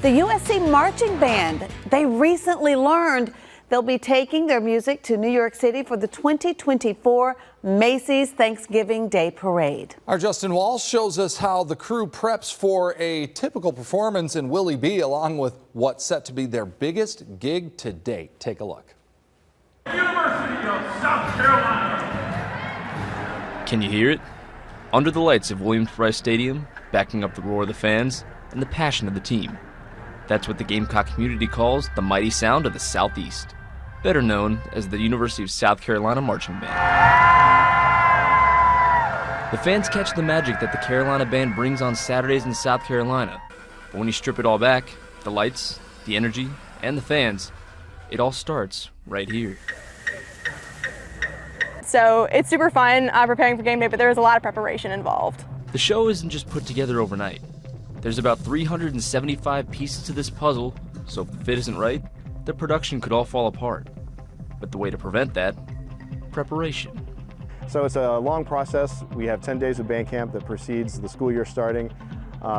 The USC Marching Band, they recently learned they'll be taking their music to New York City for the 2024 Macy's Thanksgiving Day Parade. Our Justin Walsh shows us how the crew preps for a typical performance in Willie B, along with what's set to be their biggest gig to date. Take a look. University of South Carolina. Can you hear it? Under the lights of Williams-Brice Stadium, backing up the roar of the fans and the passion of the team. That's what the Gamecock community calls the mighty sound of the Southeast, better known as the University of South Carolina Marching Band. The fans catch the magic that the Carolina Band brings on Saturdays in South Carolina. But when you strip it all back, the lights, the energy, and the fans, it all starts right here. So it's super fun preparing for game day, but there was a lot of preparation involved. The show isn't just put together overnight. There's about 375 pieces to this puzzle, so if the fit isn't right, the production could all fall apart. But the way to prevent that, preparation. So it's a long process. We have 10 days of band camp that precedes the school year starting.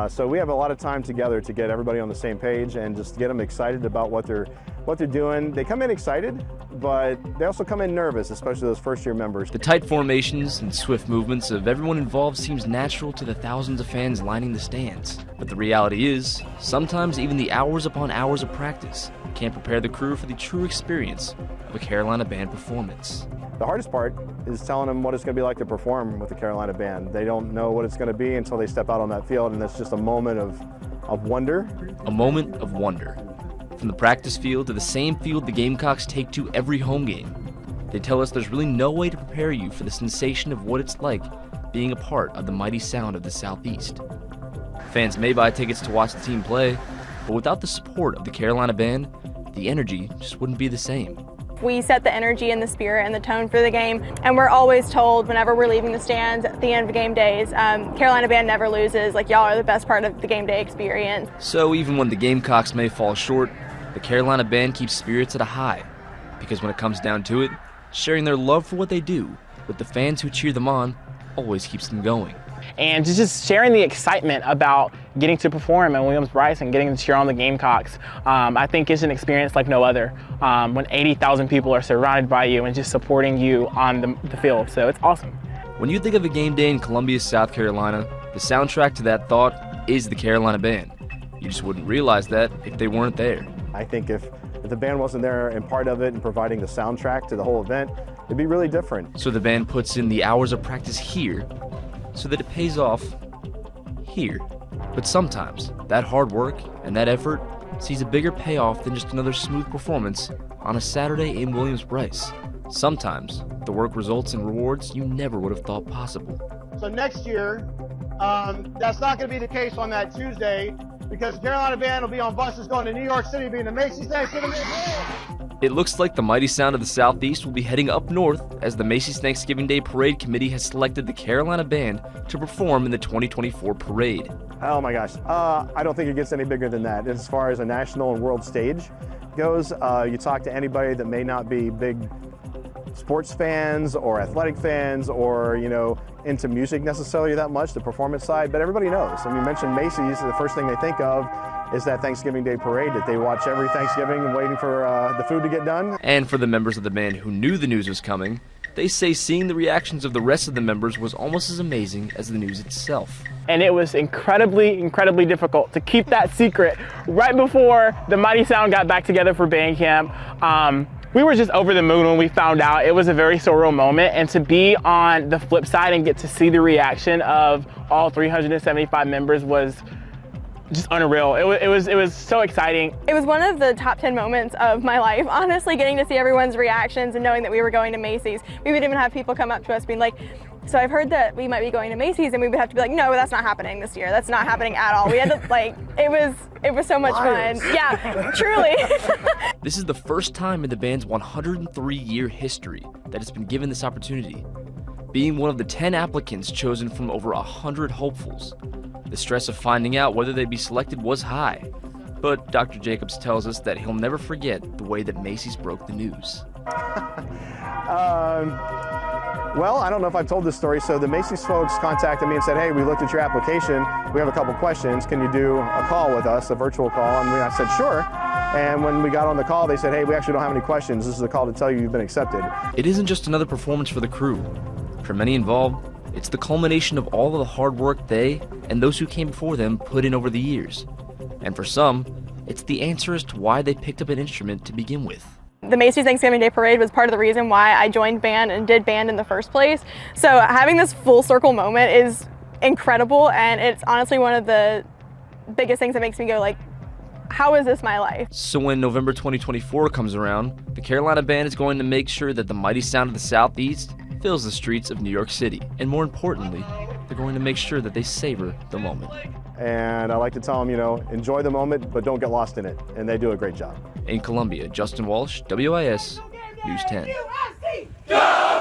So we have a lot of time together to get everybody on the same page and just get them excited about what they're doing. They come in excited, but they also come in nervous, especially those first-year members. The tight formations and swift movements of everyone involved seems natural to the thousands of fans lining the stands. But the reality is, sometimes even the hours upon hours of practice can't prepare the crew for the true experience of a Carolina Band performance. The hardest part is telling them what it's going to be like to perform with the Carolina Band. They don't know what it's going to be until they step out on that field, and it's just a moment of wonder. A moment of wonder. From the practice field to the same field the Gamecocks take to every home game. They tell us there's really no way to prepare you for the sensation of what it's like being a part of the mighty sound of the Southeast. Fans may buy tickets to watch the team play, but without the support of the Carolina Band, the energy just wouldn't be the same. We set the energy and the spirit and the tone for the game, and we're always told whenever we're leaving the stands at the end of game days, Carolina Band never loses, like y'all are the best part of the game day experience. So even when the Gamecocks may fall short, the Carolina Band keeps spirits at a high, because when it comes down to it, sharing their love for what they do with the fans who cheer them on always keeps them going. And just sharing the excitement about getting to perform at Williams-Brice and getting to cheer on the Gamecocks, I think is an experience like no other, when 80,000 people are surrounded by you and just supporting you on the field, so it's awesome. When you think of a game day in Columbia, South Carolina, the soundtrack to that thought is the Carolina Band. You just wouldn't realize that if they weren't there. I think if the band wasn't there and part of it and providing the soundtrack to the whole event, it'd be really different. So the band puts in the hours of practice here so that it pays off here. But sometimes that hard work and that effort sees a bigger payoff than just another smooth performance on a Saturday in Williams-Brice. Sometimes the work results in rewards you never would have thought possible. So next year, that's not going to be the case on that Tuesday, because the Carolina Band will be on buses going to New York City, being the Macy's Thanksgiving Day Parade. It looks like the mighty sound of the Southeast will be heading up north as the Macy's Thanksgiving Day Parade Committee has selected the Carolina Band to perform in the 2024 parade. Oh my gosh, I don't think it gets any bigger than that. As far as a national and world stage goes, you talk to anybody that may not be big sports fans or athletic fans or, into music necessarily that much, the performance side, but everybody knows. I mean, you mentioned Macy's, the first thing they think of is that Thanksgiving Day parade that they watch every Thanksgiving waiting for the food to get done. And for the members of the band who knew the news was coming, they say seeing the reactions of the rest of the members was almost as amazing as the news itself. And it was incredibly difficult to keep that secret right before the Mighty Sound got back together for band camp. We were just over the moon when we found out. It was a very surreal moment, and to be on the flip side and get to see the reaction of all 375 members was just unreal. It was so exciting. It was one of the top 10 moments of my life, honestly, getting to see everyone's reactions and knowing that we were going to Macy's. We would even have people come up to us being like, so I've heard that we might be going to Macy's, and we would have to be like, no, that's not happening this year. That's not happening at all. We had to, it was so much fun. Yeah, truly. This is the first time in the band's 103-year history that it's been given this opportunity. Being one of the 10 applicants chosen from over 100 hopefuls, the stress of finding out whether they'd be selected was high. But Dr. Jacobs tells us that he'll never forget the way that Macy's broke the news. Well, I don't know if I've told this story. So the Macy's folks contacted me and said, hey, we looked at your application. We have a couple questions. Can you do a call with us, a virtual call? And I said, sure. And when we got on the call, they said, hey, we actually don't have any questions. This is a call to tell you you've been accepted. It isn't just another performance for the crew. For many involved, it's the culmination of all of the hard work they and those who came before them put in over the years. And for some, it's the answer as to why they picked up an instrument to begin with. The Macy's Thanksgiving Day Parade was part of the reason why I joined band and did band in the first place. So having this full circle moment is incredible, and it's honestly one of the biggest things that makes me go like, how is this my life? So when November 2024 comes around, the Carolina Band is going to make sure that the mighty sound of the Southeast fills the streets of New York City. And more importantly, they're going to make sure that they savor the moment. And I like to tell them, you know, enjoy the moment, but don't get lost in it. And they do a great job. In Columbia, Justin Walsh, WIS News 10. Go!